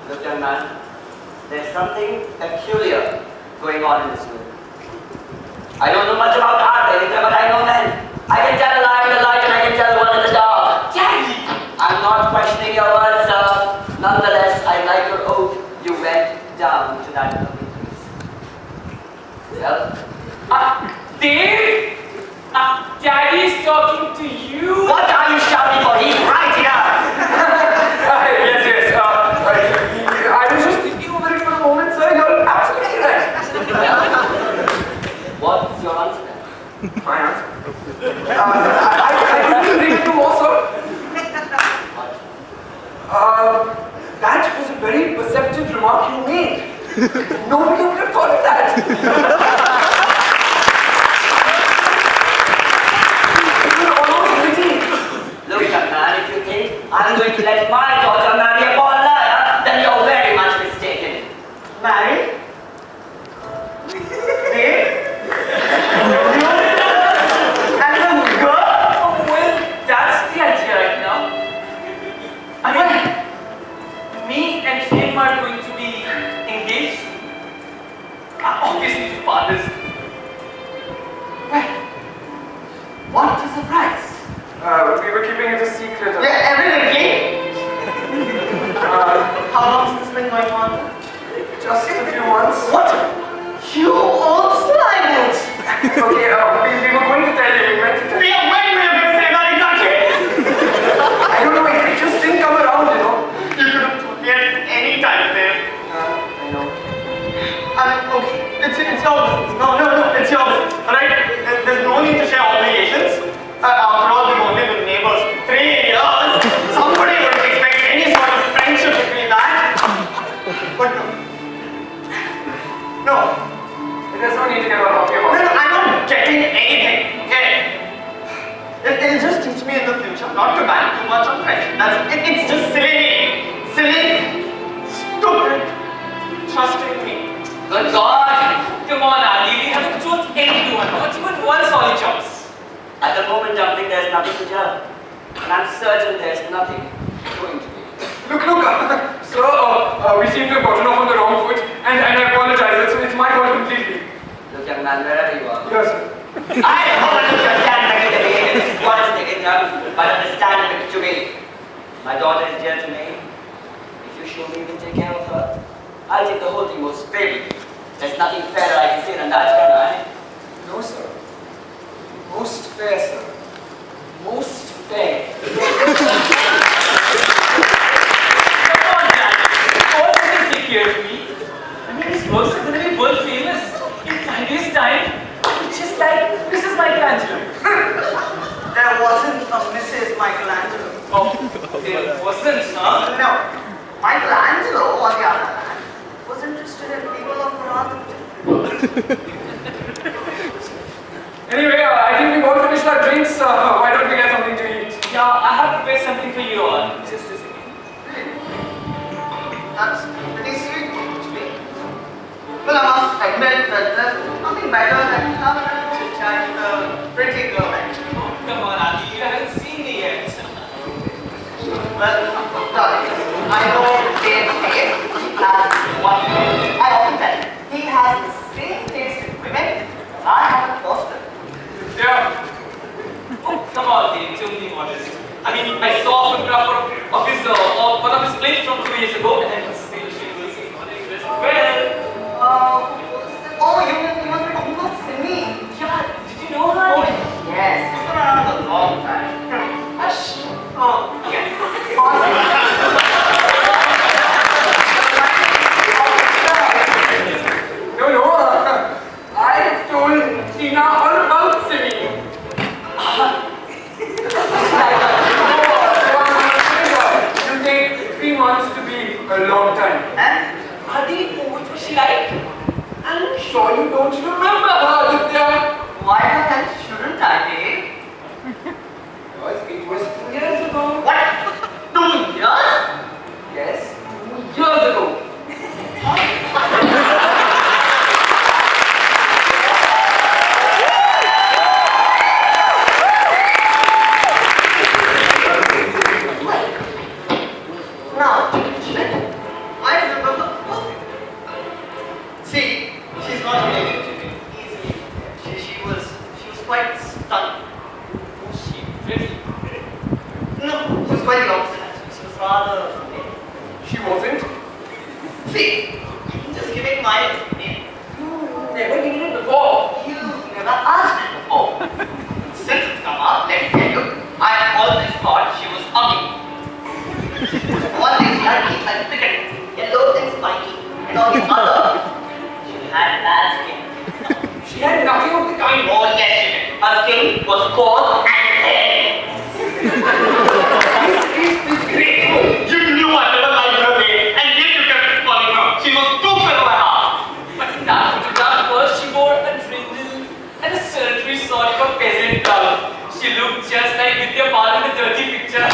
Look, young man, there's something peculiar going on in this room. I don't know much about art, Vikram, but I know men. I can tell a lie in the light and I can tell one in the dark. Daddy! I'm not questioning your words, sir. Nonetheless, I like your oath. You went down to that lovely place. Well? Dave? Daddy's talking to you? What are you shouting for? He's right here! Yes. I was just thinking over it for a moment, sir. You're absolutely right. Well, what's your answer then? My answer? I couldn't agree with you more, sir. That was a very perceptive remark you made. Nobody would have thought of that. It was almost witty. Look, young man, if you think I'm going to let my daughter marry a born liar, then you're very much mistaken. Marry? Dave? And the girl? Oh, well, that's the idea right now. I mean, me and him are going to be engaged. Obviously to fathers. Well, what a surprise. We were keeping it a secret. Yeah, evidently. How long has this been going on? Just a few months. What? You old slime boots! Okay, we were going to tell you. We meant to tell you. When we are going to say that exactly? I don't know, it just didn't come around, you know. You could have told me at any time, Dave. I know. Okay, it's your business. No, it's your business. Alright? There's no need to share obligations. After all, we've only been neighbors 3 years. Somebody would expect any sort of friendship between that. But no. No. There's no need to get all off your No, mouth. I'm not getting anything. Okay? It'll just teach me in the future not to bank too much on friendship. It's just silly. Stupid. Trusting me. Good God! Come on, Adi, we haven't chose anyone, not even one solid choice. At the moment, dumpling, there's nothing to tell. And I'm certain there's nothing going to be. Look, sir, we seem to have gotten off on the wrong foot, and I apologize. It's my fault completely. Look, young man, wherever you are. Yes, sir. I don't understand what is taken down, but understand it to me. My daughter is dear to me. If you show me you can take care of her, I'll take the whole thing most fairly. There's nothing fairer I can say than that, can I? No, sir. Most fair, sir. Most fair. Come on, Daddy. Of course you can take care of me. I mean, this works are going to be world famous in 5 years' time. Just like Mrs. Michelangelo. There wasn't a Mrs. Michelangelo. Oh, there wasn't, huh? No. Michelangelo, on the other hand, was interested in people of rather different. Anyway, I think we've all finished our drinks. Why don't we get something to eat? Yeah, I have prepared something for you all. Just a second. That's pretty sweet, actually. Well, I must admit that there's nothing better than having a chit-chat with a pretty girl, actually. Oh, come on, Adi, you haven't seen me yet. Well, darling, I know Dave has one thing. I often tell him, he has the same taste in women as I have in Boston. Yeah. Oh, come on, Dave, don't be modest. I mean, I saw a photograph of his, one of his plates from 2 years ago, and I must say she was honoring this well. You must be talking about Simi. Yeah, did you know her? Oh, yes, it's been around a long time. Hush. Oh, yes. No, I've told Tina all about Simi. It'll take 3 months to be a long time. Adi, what was she like? I'm sure you don't remember her, Aditya. Why the hell shouldn't I, Dave? Because it was 2 years ago. What? 2 years? Yes, 2 years ago. Now, I She wasn't. See, I'm just giving my opinion. You never needed it before. You never asked it before. Since it's come up, let me tell you, I always thought she was ugly. One thing she had teeth like cricket, yellow and spiky, and all the other, she had bad skin. She had nothing of the kind. Oh yes, she did. Her skin was coarse and hairy. This is disgraceful. You knew I never liked her name, and yet you kept calling her. She was too clever for my heart. But in that photograph first, she wore a trindle and a sultry sort of a peasant gown. She looked just like Vidya Pal in the dirty picture.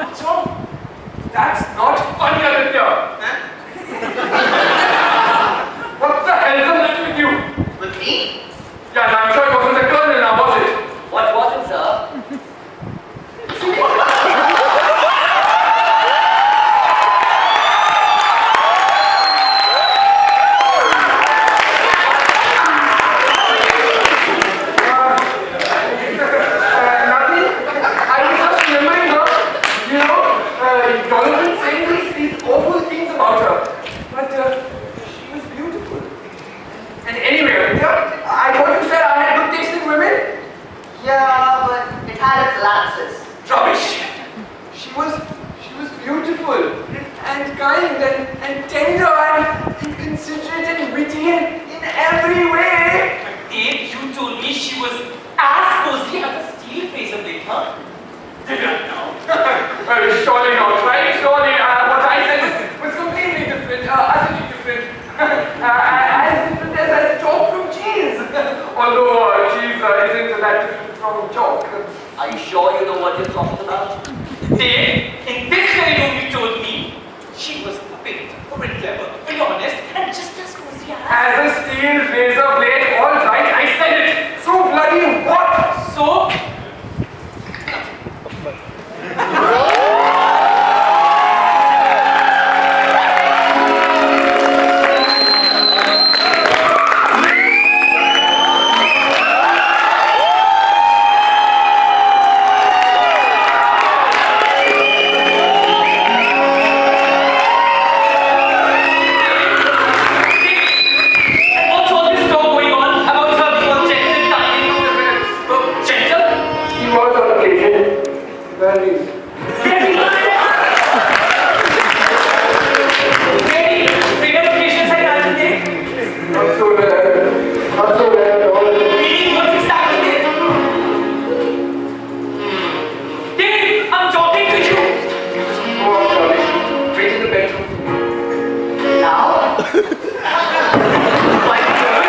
What's wrong? That's not funny, Aditya. What the hell is the matter with you? With me? Yeah, I'm sure it wasn't the colonel now, was it? What was it, sir? Nothing. I was just remembering her. You know, Jonathan saying these awful things about her. But she was beautiful. And anyway, Aditya, I thought you said I had good taste in women. Yeah, but it had its lapses. Rubbish. She was beautiful and kind and tender and considerate and witty and in every way. Dave, you told me she was as cozy as a steel razor blade, huh? Did I know? Well, surely not, right? Surely what I said was completely different, utterly different. As different as chalk from cheese. Although cheese isn't that different from chalk. Are you sure you know what you're talking about? Dave, in this very room you told me she was a bit very clever, very honest, and just as cozy as... As a steel razor blade, all right, I said it. So bloody what? So, what's all this talk going on about her being all gentle, kind, gentle? She was on occasion. Very. Very bigger occasions I imagine, Dave. Not so rare. Not so rare at all. Meaning what's exactly Dave? Dave, I'm talking to you. Go on, darling. Wait in the bedroom. Now? My God.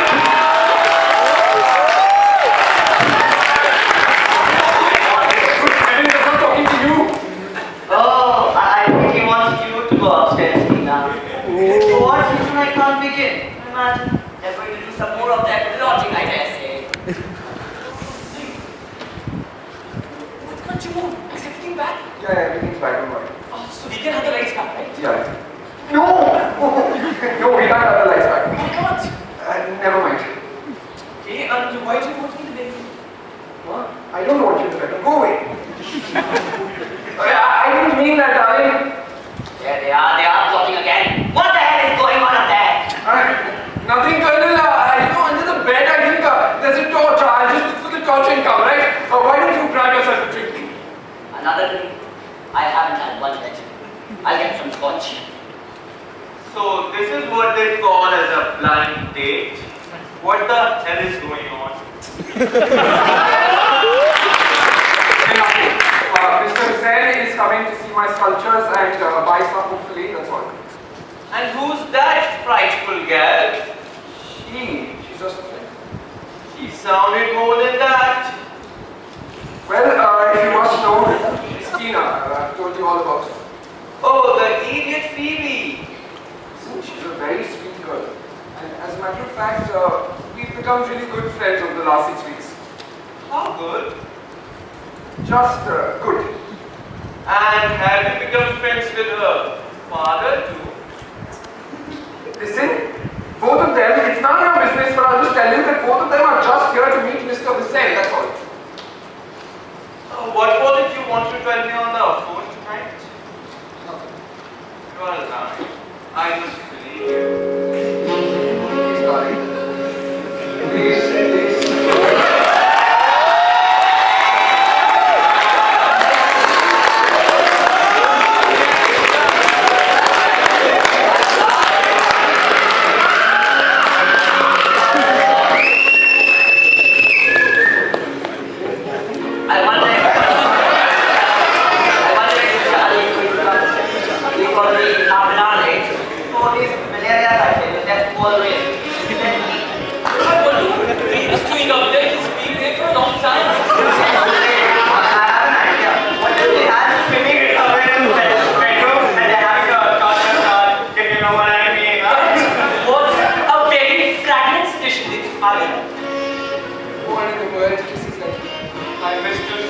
I was not talking to you. Oh, I think he wants you to go upstairs, Tina. For what reason I can't begin? Imagine. They're going to do some more of that lodging, I dare say. What can't you move? Is everything back? Yeah, everything's back, don't worry. Oh, so we can have the lights back, right? Yeah. No! No, we can't have the lights back. Why not? Never mind. Okay, and why do you want me to bed? What? I don't want you in the bedroom. Go away. I didn't mean that, darling. There they are plotting again. What the hell is going on up there? Nothing, Colonel. Under the bed, I think there's a torch. I'll just look for the torch and come, right? Why don't you grab yourself a drink? Another drink? I haven't had one yet. I'll get some scotch. So this is what they call as a blind date. What the hell is going on? Mr. Zen is coming to see my sculptures and buy some, hopefully, that's all. And who's that frightful girl? She's just a friend. She sounded more than that. Well, if you must know, Christina, I've told you all about her. Oh, the idiot Phoebe. She's a very sweet girl. And as a matter of fact, we've become really good friends over the last 6 weeks. How good. Just good. And have you become friends with her father too? Listen, both of them, it's none of your business, but I'll just tell you that both of them are just here to meet Mr. Hussain, that's all.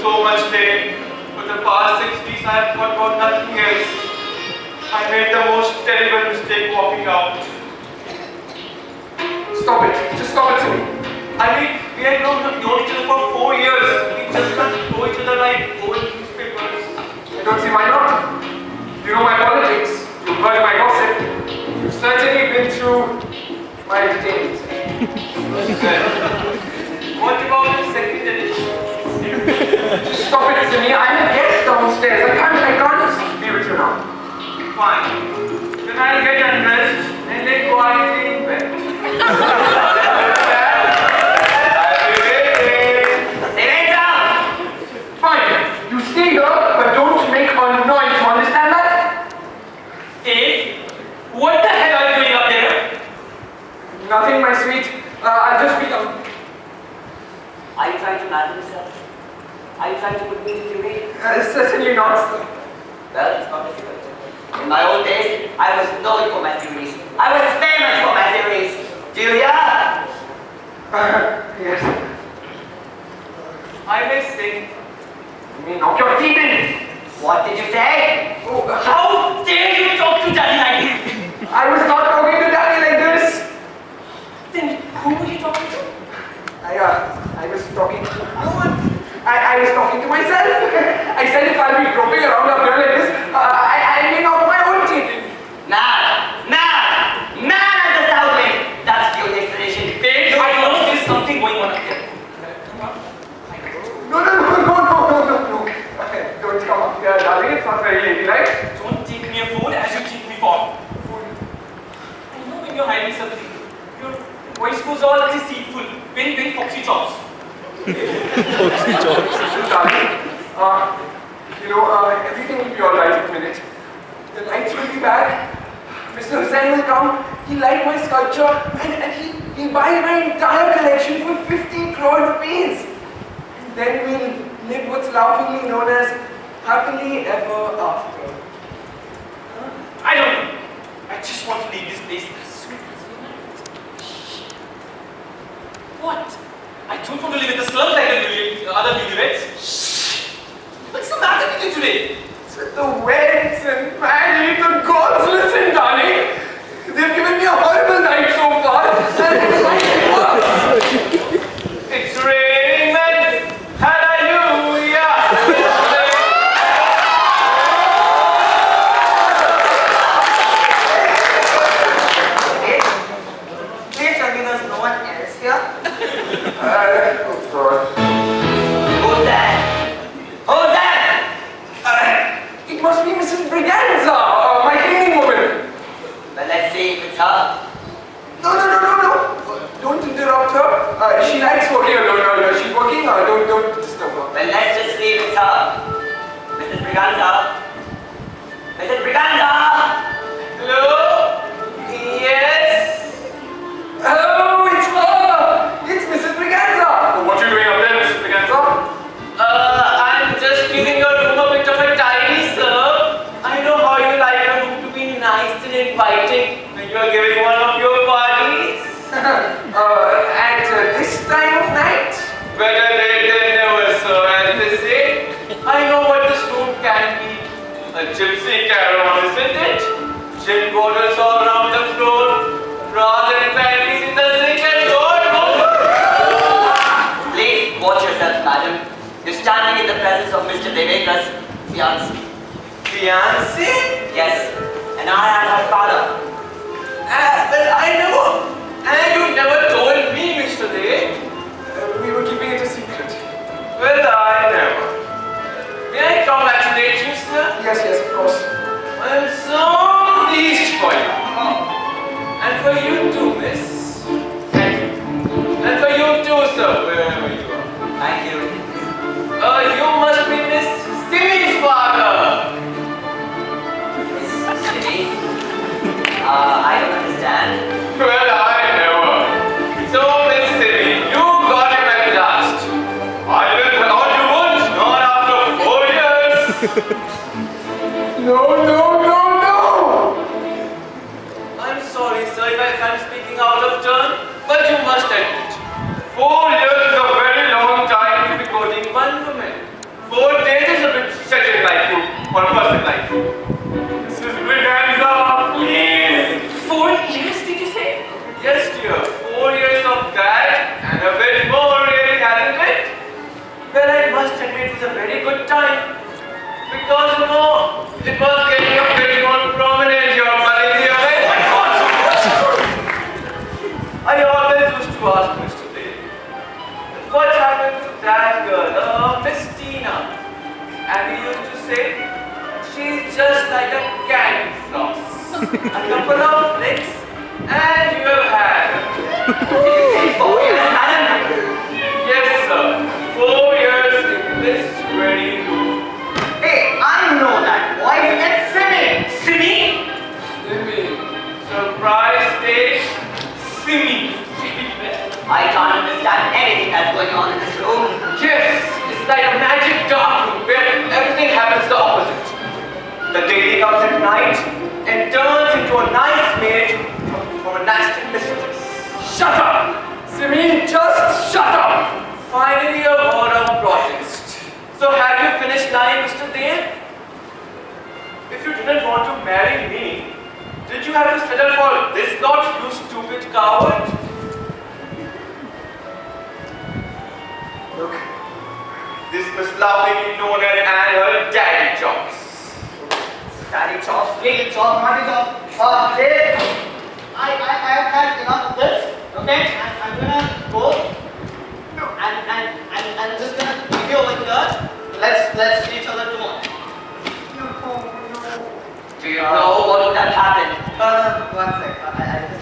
so much pain. For the past 6 weeks, I have thought about nothing else. I made the most terrible mistake walking out. Stop it. Just stop it, Simi. I mean, we had known each other for 4 years. We just can't know each other like old newspapers. I don't see why not. You know my politics. You've heard my gossip. You've certainly been through my details. What about the second edition? Just stop it, Simi. I'm a guest downstairs. I can't be with you now. Fine. Then I'll get undressed and then quietly in bed. Fine. You stay here, but don't make a noise. You understand that? Hey, what the hell are you doing up there? Nothing, my sweet. I'll just be. Are you trying to marry yourself? Are you trying to put me in fury? Certainly not, sir. Well, it's not difficult. In my old days, I was known for my theories. I was famous for my theories. Do you hear? Yes. I may sing. You mean knock your teeth in? What did you say? Oh, How dare you talk to Daddy like this? I was not talking to Daddy like this. Then who were you talking to? I was talking to no one. I was talking to myself. I said if I'll be groping around a girl like this, I may knock my own teeth in. Man at the south wing. That's the only explanation. Babe, I know there's something going on up there. No. Okay, don't come up here, darling. It's not very lady, right? Don't take me a fool as you take me for. I know when you're hiding something. Your voice goes all deceitful, very foxy chops. Listen, darling. Everything will be alright in a minute. The lights will be back. Mr. Hussain will come. He'll like my sculpture and he'll buy my entire collection for 50 crore rupees. And then we'll live what's laughingly known as happily ever after. I don't know. I just want to leave this place as soon as we land. What? I don't want to live in the slums like the other newlyweds. What's the matter with you today? The winds and magic, the gods listen, darling. They've given me a horrible night so far, and it might be worse. It's raining men. Hallelujah. Please tell me there's no one else here. Oh, God. Who's there? It must be Mrs. Briganza, my cleaning woman. Well, let's see if it's her. No. Don't interrupt her. She likes working alone. She's working. Don't disturb her. Well, let's just see if it's her. Mrs. Briganza. Mrs. Briganza! Hello? Yes? Oh, it's her! It's Mrs. Briganza! What are you doing up there, Mrs. Briganza? I'm just giving your room a bit of a tidy, sir. I know how you like your room to be nice and inviting when you are giving one of your parties. At this time of night? Better late than never, sir, as they say. I know what this room can be. A gypsy caravan, isn't it? Gin bottles all around the floor. Bras and panties in the sink and God. Please watch yourself, madam. You're standing in the presence of Mr. Deveka's fiancé. Fiancé? Yes, and I am her father. But I never. And you never told me, Mr. Dev. We were keeping it a secret. Well, I never. May I congratulate you, sir? Yes, of course. I am so pleased for you. And for you too, miss. Thank you. And for you too, sir, wherever you are. Thank you. You must be Miss Simi's father. Miss Simi? I don't understand. Well, I never. So, Miss Simi, you got him at last. I didn't thought you would, not after 4 years. No. I'm sorry, sir, if I'm speaking out of turn, but you must admit, 4 years is a very long time to be courting one woman. Mrs. Briganza, please. 4 years, did you say? Yes, dear. 4 years of that and a bit more, really, hasn't it? Well, I must admit it was a very good time. Because, you know, it was getting a bit more prominent, your money here. Oh my God! I always used to ask Mr. Day, what happened to that girl, Miss Tina? And he used to say, she's just like a candy floss. A couple of flicks, and you have had her. 4 years, madam. Yes, sir. 4 years in this very room. Hey, I know that voice. It's Simi. Simi? Simi. Surprise day. Simi. I can't understand anything that's going on in this room. Yes, it's like a magic dark room where everything happens the opposite. The lady comes at night and turns into a nice maid from a nasty mistress. Shut up! Simi, just shut up! Finally, a word of protest. So, have you finished lying, Mr. Dale? If you didn't want to marry me, did you have to settle for this lot, you stupid coward? Look, this must lovely be known as and her daddy chops. Daddy chops, little chops, money chops. Hey, I have had enough of this. Okay, I'm gonna go and I'm just gonna give you over here. Let's see each other tomorrow. Do you know what would have happened? One sec. I just